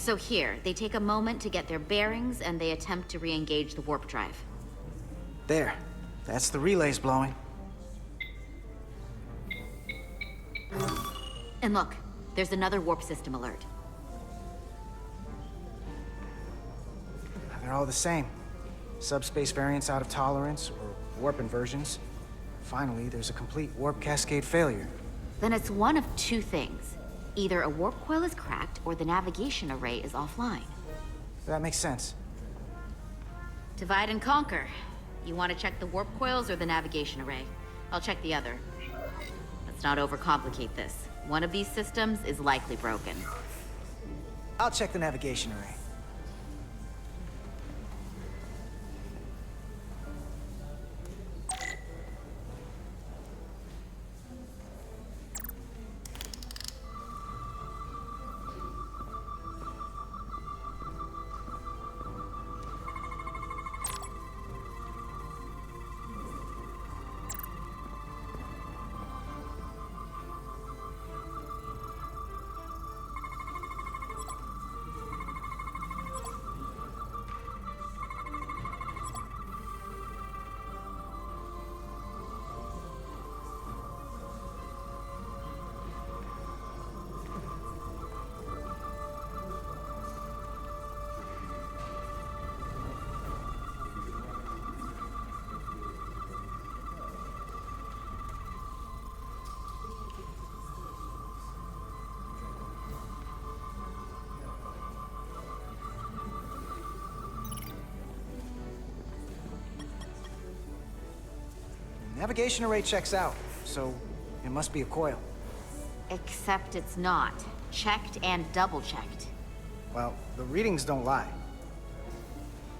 So here, they take a moment to get their bearings and they attempt to re-engage the warp drive. There. That's the relays blowing. And look, there's another warp system alert. They're all the same. Subspace variants out of tolerance, or warp inversions. Finally, there's a complete warp cascade failure. Then it's one of two things. Either a warp coil is cracked, or the navigation array is offline. That makes sense. Divide and conquer. You want to check the warp coils or the navigation array? I'll check the other. Let's not overcomplicate this. One of these systems is likely broken. I'll check the navigation array. Navigation array checks out, so it must be a coil. Except it's not. Checked and double-checked. Well, the readings don't lie.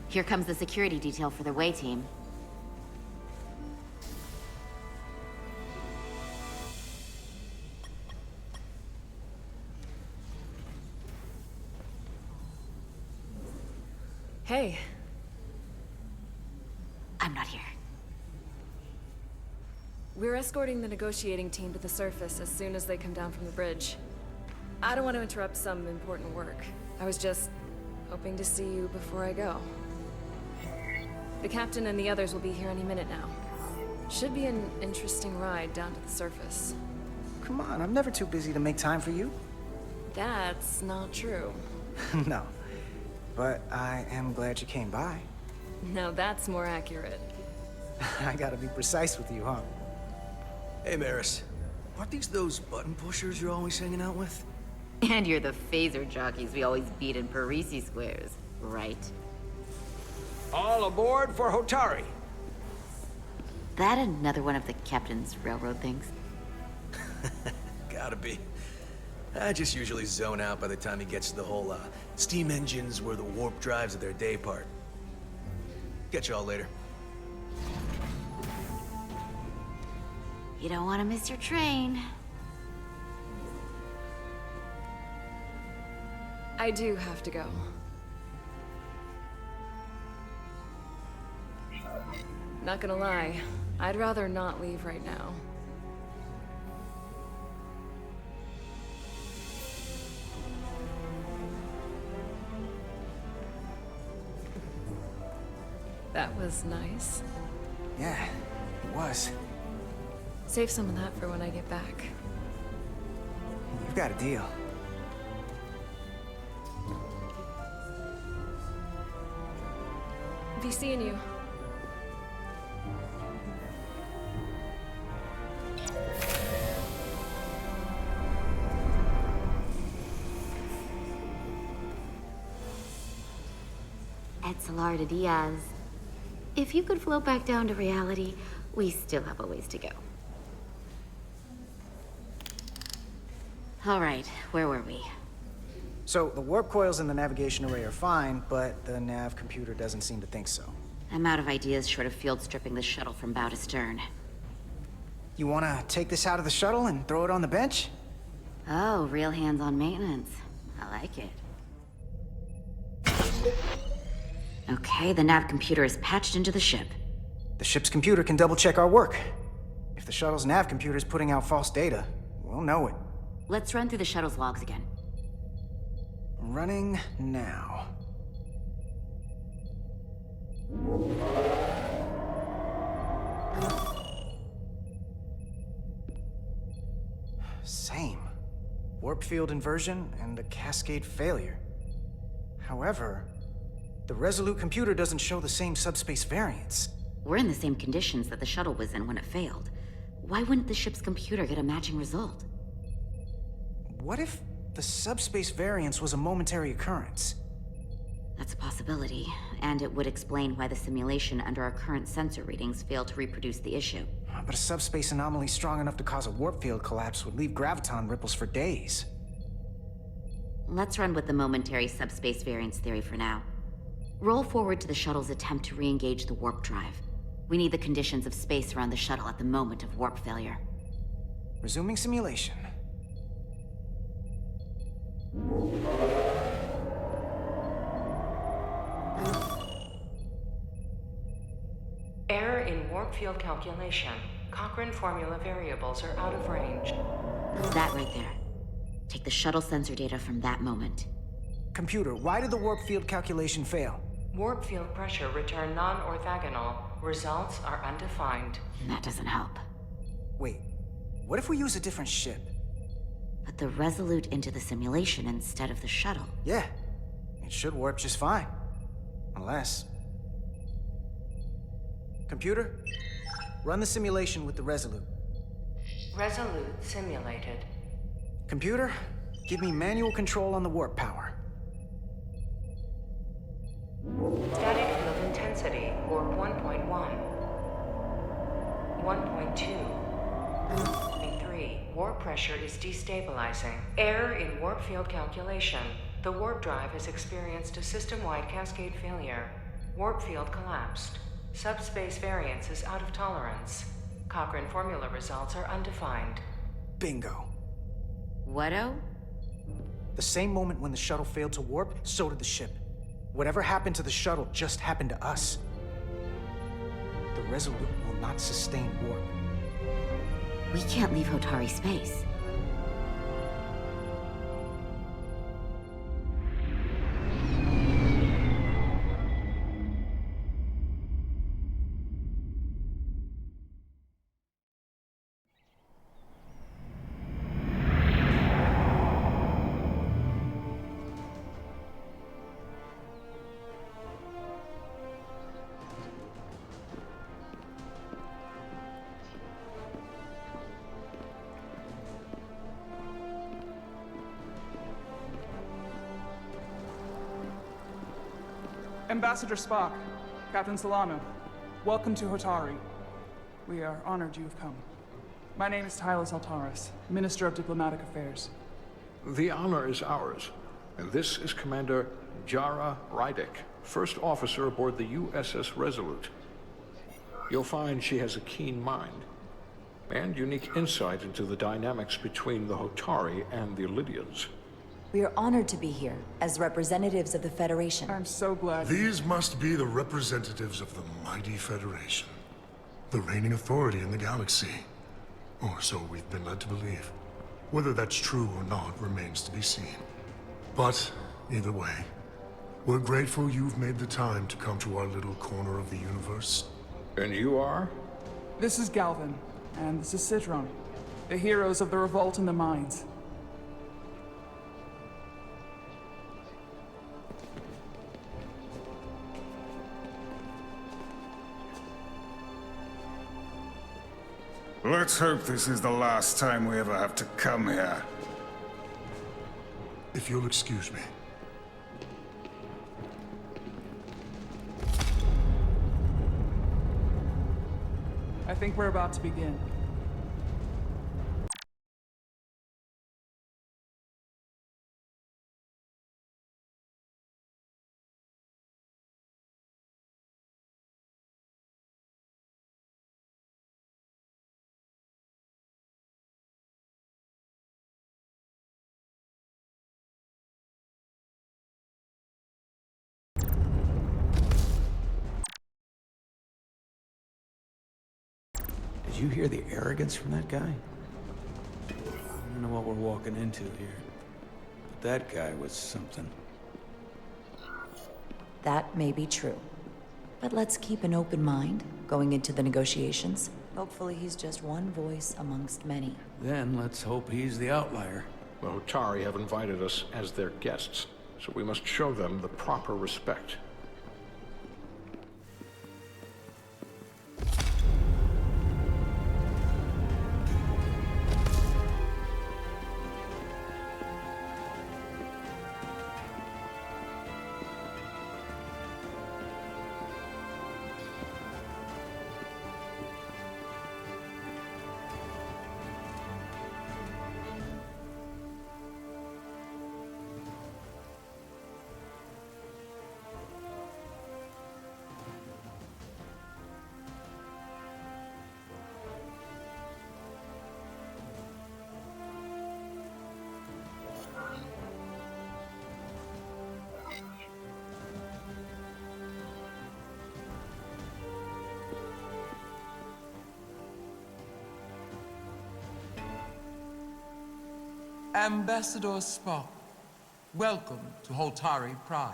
Here comes the security detail for the way team. Hey. I'm not here. We're escorting the negotiating team to the surface as soon as they come down from the bridge. I don't want to interrupt some important work. I was just hoping to see you before I go. The captain and the others will be here any minute now. Should be an interesting ride down to the surface. Come on, I'm never too busy to make time for you. That's not true. No. But I am glad you came by. Now that's more accurate. I gotta be precise with you, huh? Hey, Maris. Aren't these those button pushers you're always hanging out with? And you're the phaser jockeys we always beat in Parisi squares, right? All aboard for Hotari. That another one of the captain's railroad things? Gotta be. I just usually zone out by the time he gets to the whole, steam engines were the warp drives of their day part. Catch y'all later. You don't want to miss your train. I do have to go. Not gonna lie, I'd rather not leave right now. That was nice. Yeah, it was. Save some of that for when I get back. You've got a deal. Be seeing you. Etzelarda Diaz. If you could float back down to reality, we still have a ways to go. All right, where were we? So, the warp coils in the navigation array are fine, but the nav computer doesn't seem to think so. I'm out of ideas short of field stripping the shuttle from bow to stern. You wanna take this out of the shuttle and throw it on the bench? Oh, real hands-on maintenance. I like it. Okay, the nav computer is patched into the ship. The ship's computer can double-check our work. If the shuttle's nav computer is putting out false data, we'll know it. Let's run through the shuttle's logs again. Running now. Same. Warp field inversion and a cascade failure. However, the Resolute computer doesn't show the same subspace variance. We're in the same conditions that the shuttle was in when it failed. Why wouldn't the ship's computer get a matching result? What if the subspace variance was a momentary occurrence? That's a possibility, and it would explain why the simulation under our current sensor readings failed to reproduce the issue. But a subspace anomaly strong enough to cause a warp field collapse would leave graviton ripples for days. Let's run with the momentary subspace variance theory for now. Roll forward to the shuttle's attempt to re-engage the warp drive. We need the conditions of space around the shuttle at the moment of warp failure. Resuming simulation. Error in warp field calculation. Cochrane formula variables are out of range. That right there. Take the shuttle sensor data from that moment. Computer, why did the warp field calculation fail? Warp field pressure returned non-orthogonal. Results are undefined. That doesn't help. Wait, what if we use a different ship? Put the Resolute into the simulation instead of the shuttle. Yeah, it should warp just fine. Unless... Computer, run the simulation with the Resolute. Resolute simulated. Computer, give me manual control on the warp power. Static field intensity, warp 1.1. 1.2. 3. Warp pressure is destabilizing. Error in warp field calculation. The warp drive has experienced a system-wide cascade failure. Warp field collapsed. Subspace variance is out of tolerance. Cochrane formula results are undefined. Bingo. What-o? The same moment when the shuttle failed to warp, so did the ship. Whatever happened to the shuttle just happened to us. The Resolute will not sustain warp. We can't leave Hotari space. Ambassador Spock, Captain Solano, welcome to Hotari. We are honored you have come. My name is Tylos Altaris, Minister of Diplomatic Affairs. The honor is ours, and this is Commander Jara Rydick, first officer aboard the USS Resolute. You'll find she has a keen mind, and unique insight into the dynamics between the Hotari and the Lydians. We are honored to be here, as representatives of the Federation. I'm so glad. These must be the representatives of the mighty Federation. The reigning authority in the galaxy. Or so we've been led to believe. Whether that's true or not remains to be seen. But, either way, we're grateful you've made the time to come to our little corner of the universe. And you are? This is Galvin, and this is Citron, the heroes of the revolt in the mines. Let's hope this is the last time we ever have to come here. If you'll excuse me. I think we're about to begin. Did you hear the arrogance from that guy? I don't know what we're walking into here, but that guy was something. That may be true. But let's keep an open mind going into the negotiations. Hopefully he's just one voice amongst many. Then let's hope he's the outlier. The Hotari have invited us as their guests, so we must show them the proper respect. Ambassador Spock, welcome to Hotari Prime.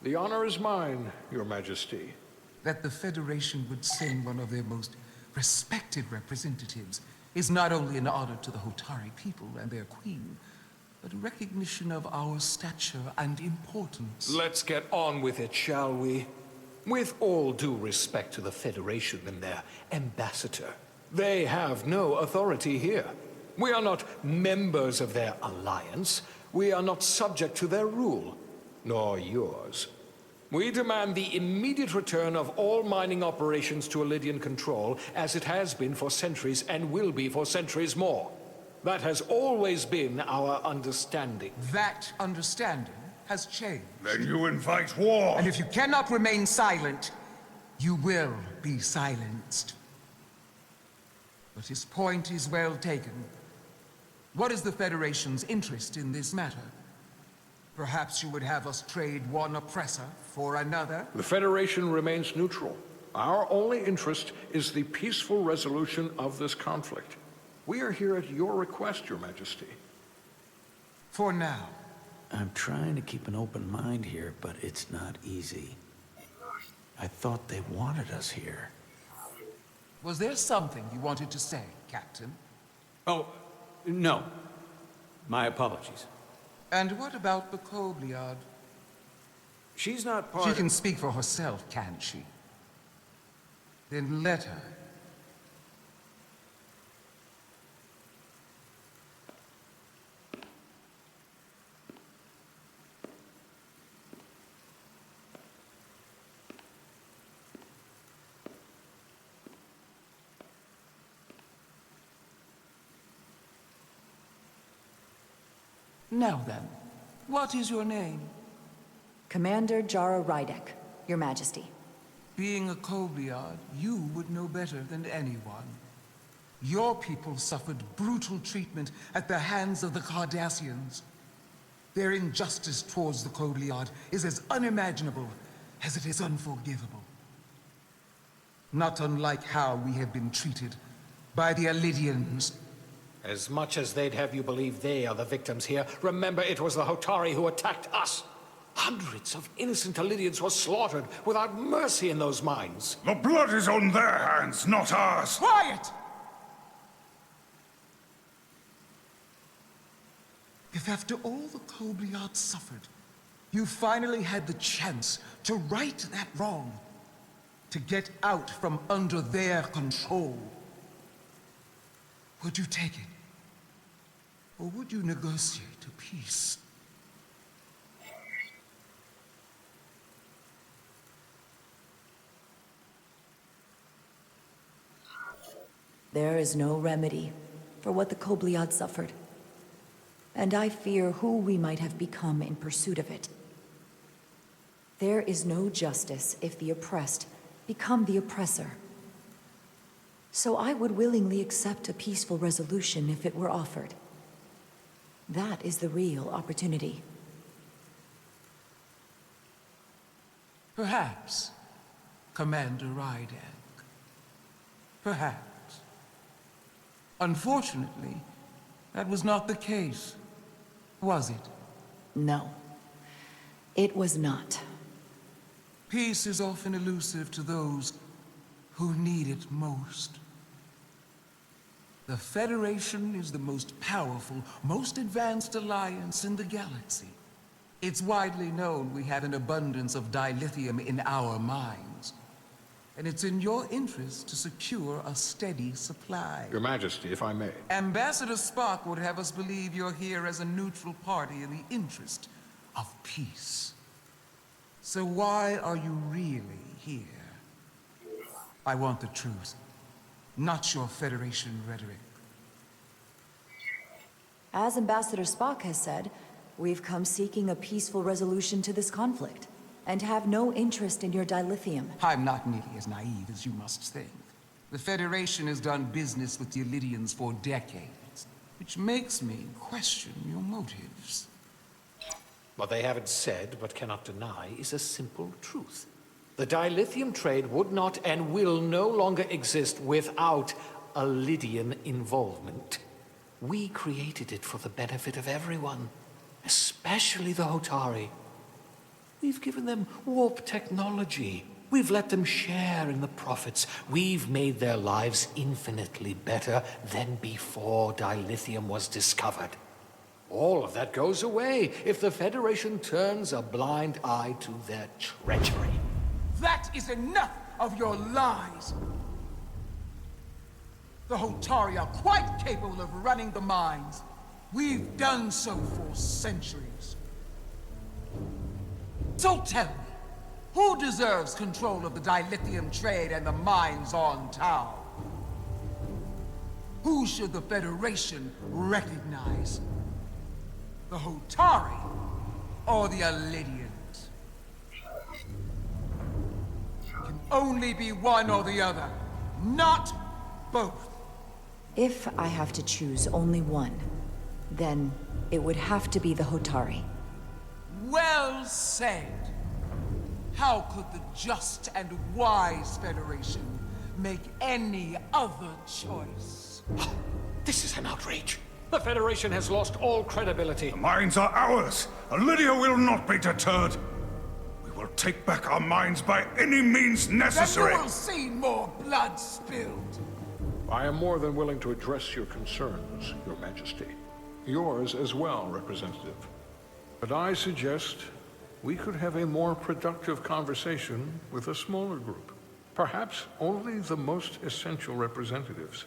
The honor is mine, Your Majesty. That the Federation would send one of their most respected representatives is not only an honor to the Hotari people and their queen, but a recognition of our stature and importance. Let's get on with it, shall we? With all due respect to the Federation and their ambassador, they have no authority here. We are not members of their alliance. We are not subject to their rule, nor yours. We demand the immediate return of all mining operations to Elydian control, as it has been for centuries and will be for centuries more. That has always been our understanding. That understanding has changed. Then you invite war! And if you cannot remain silent, you will be silenced. But his point is well taken. What is the Federation's interest in this matter? Perhaps you would have us trade one oppressor for another? The Federation remains neutral. Our only interest is the peaceful resolution of this conflict. We are here at your request, Your Majesty. For now. I'm trying to keep an open mind here, but it's not easy. I thought they wanted us here. Was there something you wanted to say, Captain? Oh, no. My apologies. And what about the Kobliad? She's not part She of... can speak for herself, can't she? Then let her. Now then, what is your name? Commander Jara Rydek, Your Majesty. Being a Kobliad, you would know better than anyone. Your people suffered brutal treatment at the hands of the Cardassians. Their injustice towards the Kobliad is as unimaginable as it is unforgivable. Not unlike how we have been treated by the Elydians. As much as they'd have you believe they are the victims here, remember it was the Hotari who attacked us. Hundreds of innocent Elydians were slaughtered without mercy in those mines. The blood is on their hands, not ours! Quiet! If after all the Kobliad suffered, you finally had the chance to right that wrong, to get out from under their control, would you take it? Or would you negotiate a peace? There is no remedy for what the Kobliad suffered. And I fear who we might have become in pursuit of it. There is no justice if the oppressed become the oppressor. So I would willingly accept a peaceful resolution if it were offered. That is the real opportunity. Perhaps, Commander Rydek. Perhaps. Unfortunately, that was not the case, was it? No, it was not. Peace is often elusive to those who need it most. The Federation is the most powerful, most advanced alliance in the galaxy. It's widely known we have an abundance of dilithium in our mines. And it's in your interest to secure a steady supply. Your Majesty, if I may. Ambassador Spock would have us believe you're here as a neutral party in the interest of peace. So why are you really here? I want the truth, not your Federation rhetoric. As Ambassador Spock has said, we've come seeking a peaceful resolution to this conflict, and have no interest in your dilithium. I'm not nearly as naive as you must think. The Federation has done business with the Illydians for decades, which makes me question your motives. What they haven't said, but cannot deny, is a simple truth. The dilithium trade would not and will no longer exist without Illydian involvement. We created it for the benefit of everyone, especially the Hotari. We've given them warp technology. We've let them share in the profits. We've made their lives infinitely better than before dilithium was discovered. All of that goes away if the Federation turns a blind eye to their treachery. That is enough of your lies! The Hotari are quite capable of running the mines. We've done so for centuries. So tell me, who deserves control of the dilithium trade and the mines on Tau? Who should the Federation recognize? The Hotari or the Illydians? It can only be one or the other, not both. If I have to choose only one, then it would have to be the Hotari. Well said. How could the just and wise Federation make any other choice? This is an outrage. The Federation has lost all credibility. The mines are ours. Lydia will not be deterred. We will take back our mines by any means necessary. Then you will see more blood spilled. I am more than willing to address your concerns, Your Majesty. Yours as well, Representative. But I suggest we could have a more productive conversation with a smaller group. Perhaps only the most essential representatives.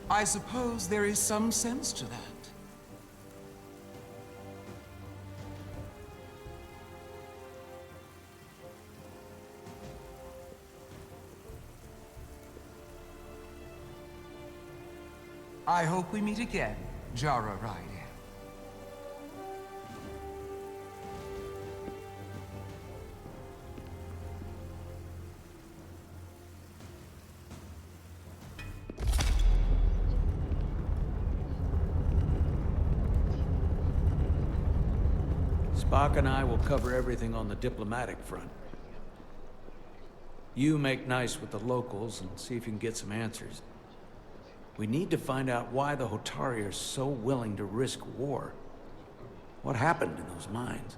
I suppose there is some sense to that. I hope we meet again, Jara Ryder. Spock and I will cover everything on the diplomatic front. You make nice with the locals and see if you can get some answers. We need to find out why the Hotari are so willing to risk war. What happened in those mines?